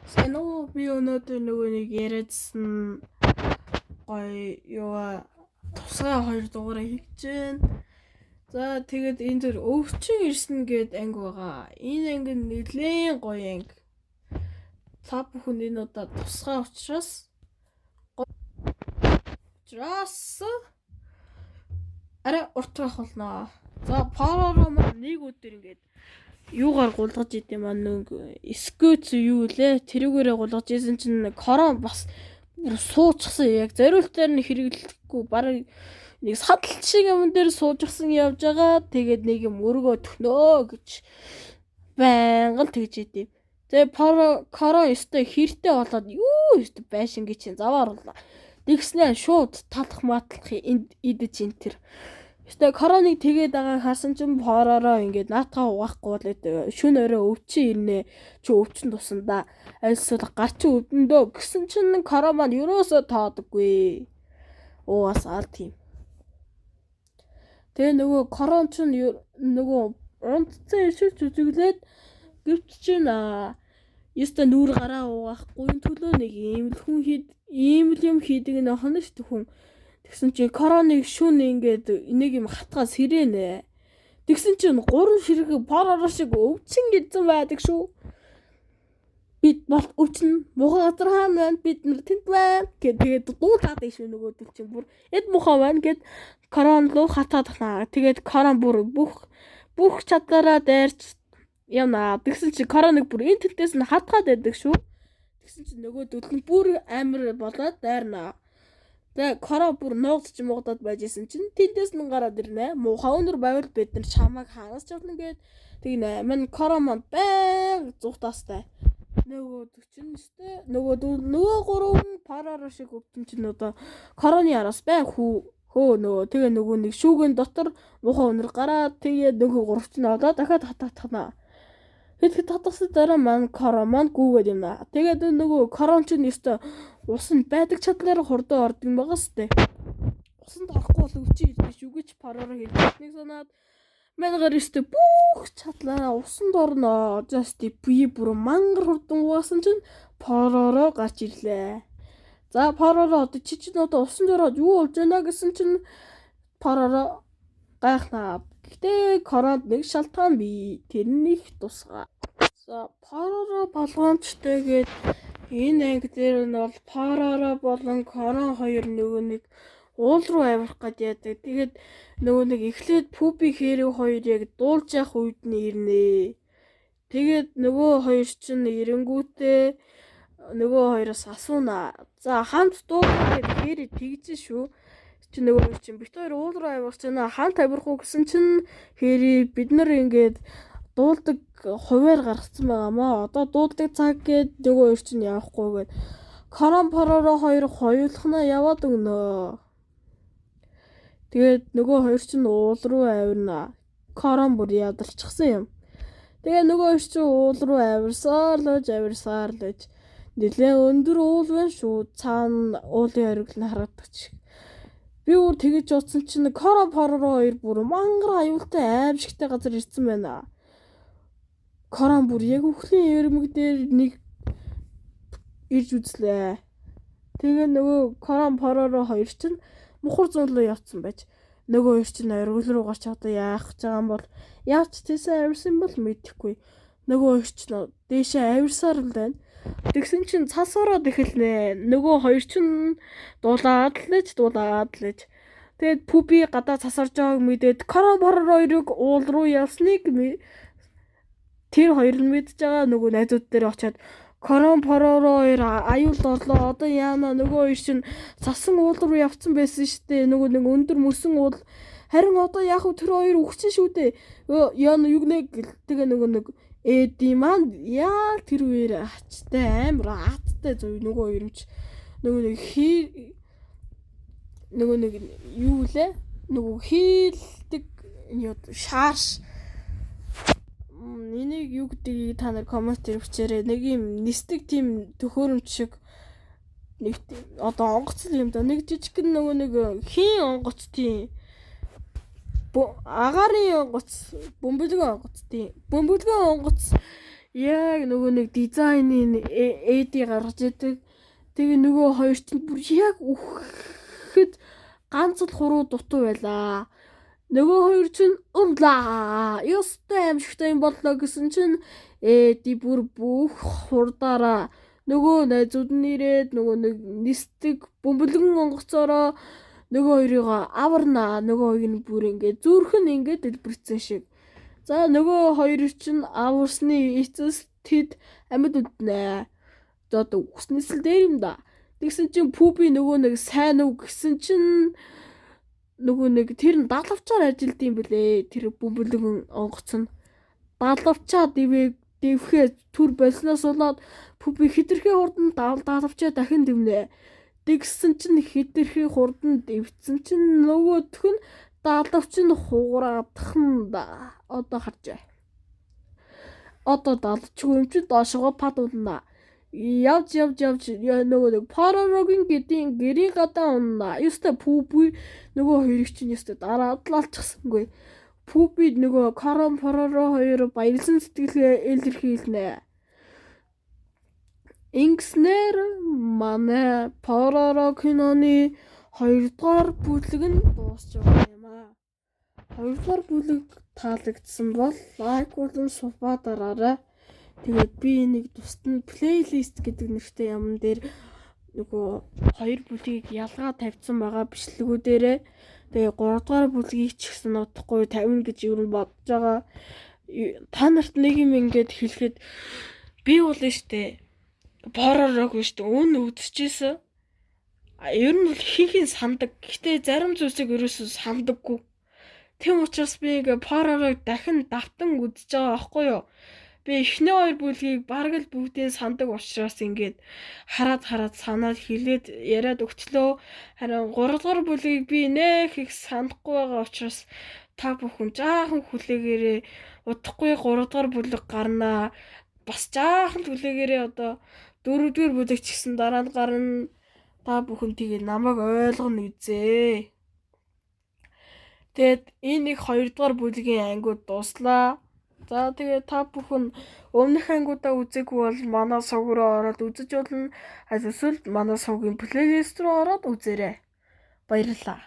Санаа би өнөөдөр нөгөө нэг яриадсан гоё юу тусгай 2 дугаараа хийж байна. За тэгээд энэ төр өвчин ирсэн гээд анги байгаа. Энэ анги нь нэлээд гоё анги. Та бүхэн энэ удаа тусгай учраас арай уртгах болно. За параараа маань нэг өдөр ингээд юугаар гулгаж идэм маань нэг скетч юу лээ тэрүүгээрээ гулгаж исэн чинь корон бас суучихсан яг зориултаар нь хэрэглэхгүй бараг нэг садалт шиг юм дээр суужсан явж байгаа. Тэгээд нэг юм өргөө төхнөө гэж байнга л тэгж идэв. Тэгээ корон өстой хэртэй болоод юу өстой байшин гэж чинь заваар боллоо. Тэгснээр шууд талах матлах идэж ин тэр. Өстой короныг тэгээд байгаа харсан чинь поророо ингээд наатаа угаахгүй болоод шүн өрөө өвчин ирнэ. Чи өвчин тусандаа альсвал гарч өвдөндөө гэсэн чинь корон маань юусоо тоодоггүй. Уусаа тийм. Тэгээ нөгөө корон чинь нөгөө унтцсан иршилж үзэглээд гэвч чинь ёстой нүүр гараа угаахгүй төлөө нэг ийм л юм хийдэг нөх нь шүү дээ хүн. Тэгсэн чинь короныг шүн ингээд энийг юм хатгаас хэрэнэ. Тэгсэн чинь 3 ширэг поророо шиг өвчин гэсэн байдаг шүү. Бид бол өвчин муухай газар хаана байна? Бид нар тэнд байна гэдэг дуулаад ишүү нөгөөдөл чинь бүр эд муухай байна гэд корон руу хатаад тахнаа. Тэгээд корон бүр бүх чадлаараа дайрч явна. Тэгсэн чинь короныг бүр энэ тэлтээс нь хатгаад байдаг шүү. Тэгсэн чинь нөгөөдөл нь бүр амар болоод дайрнаа. Тэгээ корон бүр нуугдч муугдаад байжсэн чинь тэндээс нь гараад ирнэ. Муухай өнөр байвал бид нар чамайг ханаас чавлна гэд тэгнэ. Мань корон маань байг зүхтаастай. Нөгөө 49-тэй нөгөө 3 параараа шиг өвчин чинь одоо короны араас байг хөө нөгөө тэгээ нөгөө нэг шүүгэн дотор муухай өнөр гараад тэгээ нөгөө 3 чинь одоо дахиад хатаатахнаа. Тэгэхэд татгасан дараа маань корон маань гүүгээд юмнаа. Тэгээд нөгөө корон чинь ёстой усанд байдаг чадлаараа хурдан ордог юм байгаа сте. Усанд орохгүй бол өвчин ирдэ шүү гэж параараа хэлдэг санаад мэнгээр өстө бүх чадлаараа усанд орно. Just би бүр мангар хурдан угаасан чинь параараа гарч ирлээ. За параараа одоо чи чинь одоо усанд ороод юу болж байна гэсэн чинь параараа гайхнаа. Гэтэ коронд нэг шалтгаан бий. Тэрнийх тусгай. За параараа болгоомжтойгээд энэ анги дээр нь бол параараа болон корон хоёр нөгөө нэг уул руу авирах гэж яадаг. Тэгээд нөгөө нэг эхлээд пуби хэрэг хоёр яг дуулж явах үед нь ирнэ. Тэгээд нөгөө хоёр чинь эренгүүтээ нөгөө хоёроос асууна. За хамт дуулах гэдэг хэрэг тэгж шүү. Чи нөгөө чинь бит хоёр уул руу авирч байна. Хамт авирах уу гэсэн чинь хэрэг бид нар ингээд дуулдаг хуваар гаргацсан байгаамаа. Одоо дуулдаг цаг гээд нөгөө хоёр чинь явахгүй гээд корон параараа хоёр хоёулахнаа яваад өгнө. Тэгээд нөгөө хоёр чинь уул руу авирна. Корон бүр ядарчихсан юм. Тэгээ нөгөө хоёр чинь уул руу авирсаар лж нэлээ өндөр уул байна шүү. Цаана уулын хоригл нь харагдах шиг. Би өөр тэгэж утсан чинь корон параараа хоёр бүр мангар аюултай аимшигтай газар ирсэн байна. Корон бүр яг өхлийн эрмэг дээр нэг ирж үзлээ. Тэгээ нөгөө корон параараа хоёр чинь мухар зүүн рүү явцсан байж. Нөгөө хоёр чинь оргил руу гарч одоо яах гэж байгаа юм бол яач тийсэн авирсан бол мэдэхгүй. Нөгөө хоёр чинь дээшээ авирсаар л байна. Тэгсэн чинь цас ороод эхэлнэ. Нөгөө хоёр чинь дуулаад лэж. Тэгээд пуби гадаа цас орж байгааг мэдээд корон параараа хоёрыг уул руу явсныг тэр хоёр нь мэдж байгаа. Нөгөө найзууд дээр очиад корон параараа хоёр аюулд орлоо. Одоо яана нөгөө хоёр чинь цасан уул руу явцсан байсан штэ. Нөгөө нэг өндөр мөсөн уул. Харин одоо яах вэ? Тэр хоёр үхсэн шүү дээ. Яана юу нэ тэгээ нөгөө нэг эди маань яа тэр үеэр ачтай амар ааттай зөв нөгөө хоёр юм чи. Нөгөө нэг юу лээ? Нөгөө хийлдэг шааш энийг юу гэдгийг та нар коммент дээр бичээрэй. Нэг юм нисдэг тийм төхөөрөмж шиг нэг одоо онгоц юм да. Нэг жижигхэн нөгөө нэг хийн онгоц тийм агарын онгоц, бөмбөлгөө онгоц тийм. Бөмбөлгөө онгоц яг нөгөө нэг дизайнын эди гаргаж идэг. Тэгээ нөгөө хоёр чинь бүр яг үхэхэд ганц л хуруу дутуу байлаа. Нөгөө хоёр чинь умлаа. Ёстой аимшигтай юм боллоо гэсэн чинь эди бүр бүх хурдаараа нөгөө найзууд нь ирээд нөгөө нэг нисдэг бөмбөлгөн онгоцоороо нөгөө хоёрыг аварнаа. Нөгөө хоёрыг нь бүр ингээд зүрхэн ингээд дэлбэрсэн шиг. За нөгөө хоёр чинь аварсны эцэс тэд амьд үднэ. Одоо үснэс л дээр юм да. Тэгсэн чинь Пүби нөгөө нэг сайн уу гэсэн чинь нөгөө нэг тэр нь даалгавчаар ажилд юм бэлээ. Тэр бөмбөлгөн онгоц нь даалгавчаа дэвхээ түр болсноос болоод Пүби хитрхээ хурдан даалгавчаа дахин дэвнэ. Тэгсэн чинь хитрхээ хурдан дэвцсэн чинь нөгөөх нь даалгавч нь хугараадах да. Одоо харж. Одоо даалгавчгүй юм чи доошоо падуулна. Явж нөгөө нэг Поророгийн гэрийн гадаа унна. Ёстой Пүби нөгөө хоёрыг чинь ёстой дараад л алчихсангүй. Пүби нөгөө Пороро хоёр баярлсан сэтгэлээ илэрхийлнэ. Ингэснээр манай Порoro киноны 2 дугаар бүлэг нь дуусч байгаа юм аа. 2 дугаар бүлэг таалагдсан бол лайк болон субаа дараарай. Тэгээд би нэг тусад плейлист гэдэг нэртэй юм дээр нөгөө 2 бүлгийг ялгаа тавьсан байгаа бичлэгүүдээрээ. Тэгээ 3 дугаар бүлгийг ч гэсэн удахгүй 50 гэж юу бодож байгаа. Та нарт нэг юм ингэж хэлэхэд би бол штэ Поророг штэ үзчихсэн. Ер нь бол хийхин сандаг. Гэхдээ зарим зүйлсийг ерөөсөө сандаггүй. Тэм учраас би ингээ Поророг дахин давтан үзэж байгаа байхгүй юу? Би эхний 2 бүлгийг бараг л бүгдийг сандаг учраас ингээд хараад санаад хэлээд яриад өгчлөө. Харин 3 дугаар бүлгийг би нэх их санахгүй байгаа учраас та бүхэн жаахан хүлээгээрээ удахгүй 3 дугаар бүлэг гарнаа. Бас жаахан хүлээгээрээ одоо 4 дугаар бүлэг ч гэсэн дараа нь гарна. Та бүхэн тэгээ намайг ойлгоно үзээ. Тэгэд энэ их 2 дугаар бүлгийн ангиуд дуслаа. За тэгээ та бүхэн өмнөх ангиудаа үзээгүй бол манай сувг руу ороод үзэж болно. Эсвэл манай сувгийн плейлист руу ороод үзээрэй. Баярлалаа.